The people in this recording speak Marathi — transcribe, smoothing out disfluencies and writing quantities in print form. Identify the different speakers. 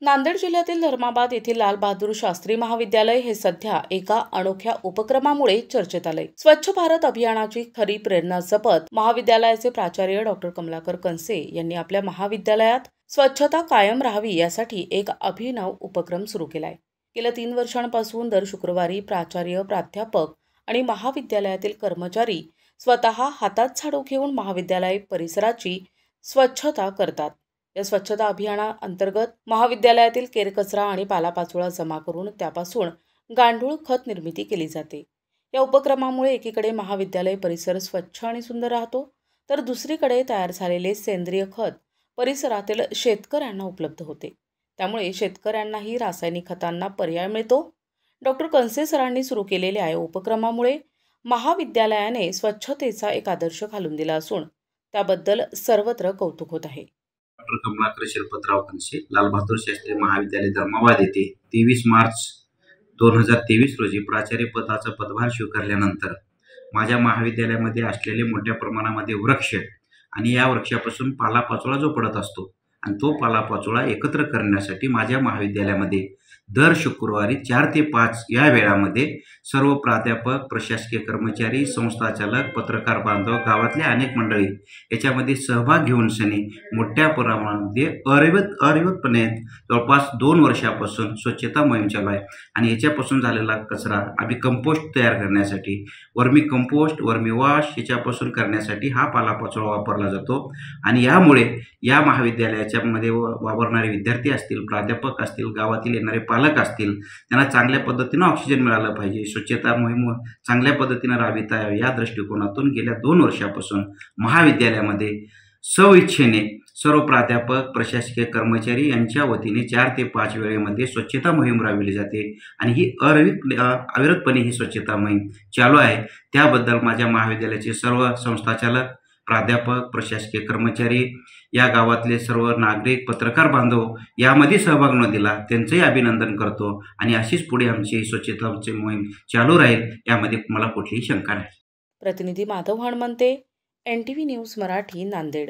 Speaker 1: नांदेड जिल्ह्यातील धर्माबाद येथील लाल बहादूर शास्त्री महाविद्यालय हे सध्या एका अनोख्या उपक्रमामुळे चर्चेत आले। स्वच्छ भारत अभियानाची खरी प्रेरणा जपत महाविद्यालयाचे प्राचार्य डॉक्टर कमलाकर कनसे यांनी आपल्या महाविद्यालयात स्वच्छता कायम राहावी यासाठी एक अभिनव उपक्रम सुरू केलाय। गेल्या 3 वर्षांपासून दर शुक्रवारी प्राचार्य, प्राध्यापक आणि महाविद्यालयातील कर्मचारी स्वतः हातात झाडू घेऊन महाविद्यालय परिसराची स्वच्छता करतात। या स्वच्छता अभियानाअंतर्गत महाविद्यालयातील केरकचरा आणि पालापाचोळा जमा करून त्यापासून गांडूळ खत निर्मिती केली जाते। या उपक्रमामुळे एकीकडे महाविद्यालय परिसर स्वच्छ आणि सुंदर राहतो, तर दुसरीकडे तयार झालेले सेंद्रिय खत परिसरातील शेतकऱ्यांना उपलब्ध होते। त्यामुळे शेतकऱ्यांनाही रासायनिक खतांना पर्याय मिळतो। डॉक्टर कनसे सरांनी सुरू केलेल्या या उपक्रमामुळे महाविद्यालयाने स्वच्छतेचा एक आदर्श घालून दिला असून त्याबद्दल सर्वत्र कौतुक होत आहे।
Speaker 2: डॉक्टर कमलाकर शिरपतराव कनसे, लाल बहादूर शास्त्री महाविद्यालय धर्माबाद येथे 23 मार्च 2023 रोजी प्राचार्य पदाचा पदभार स्वीकारल्यानंतर माझ्या महाविद्यालयामध्ये असलेले मोठ्या प्रमाणामध्ये वृक्ष आणि या वृक्षापासून पालापाचोळा जो पडत असतो आणि तो पालापाचोळा एकत्र करण्यासाठी माझ्या महाविद्यालयामध्ये दर शुक्रवारी 4 ते 5 या वेळामध्ये सर्व प्राध्यापक, प्रशासकीय कर्मचारी, संस्थाचालक, पत्रकार बांधव, गावातले अनेक मंडळी याच्यामध्ये सहभाग घेऊन सनी मोठ्या प्रमाणामध्ये अविरतपणे जवळपास 2 वर्षापासून स्वच्छता मोहीम चालू आहे। आणि याच्यापासून झालेला कचरा आम्ही कंपोस्ट तयार करण्यासाठी, वर्मी कंपोस्ट, वर्मी वॉश याच्यापासून करण्यासाठी हा पालापाचोळा वापरला जातो। आणि यामुळे या महाविद्यालयाच्या मध्ये वावरणारे विद्यार्थी असतील, प्राध्यापक असतील, गावातील येणारे पालक असतील, त्यांना चांगल्या पद्धतीने ऑक्सिजन मिळालं पाहिजे, स्वच्छता मोहीम चांगल्या पद्धतीने राबविता यावी या दृष्टिकोनातून गेल्या 2 वर्षापासून महाविद्यालयामध्ये स्वइच्छेने सर्व प्राध्यापक, प्रशासकीय कर्मचारी यांच्या वतीने 4 ते 5 वेळेमध्ये स्वच्छता मोहीम राबविली जाते आणि ही अविरतपणे ही स्वच्छता मोहीम चालू आहे। त्याबद्दल माझ्या महाविद्यालयाचे सर्व संस्थाचालक, प्राध्यापक, प्रशासकीय कर्मचारी, या गावातले सर्व नागरिक, पत्रकार बांधव यामध्ये सहभाग न दिला त्यांचंही अभिनंदन करतो आणि अशीच पुढे आमची स्वच्छताची मोहीम चालू राहील यामध्ये मला कुठलीही शंका नाही।
Speaker 1: प्रतिनिधी माधव हणमंते, NTV न्यूज मराठी, नांदेड।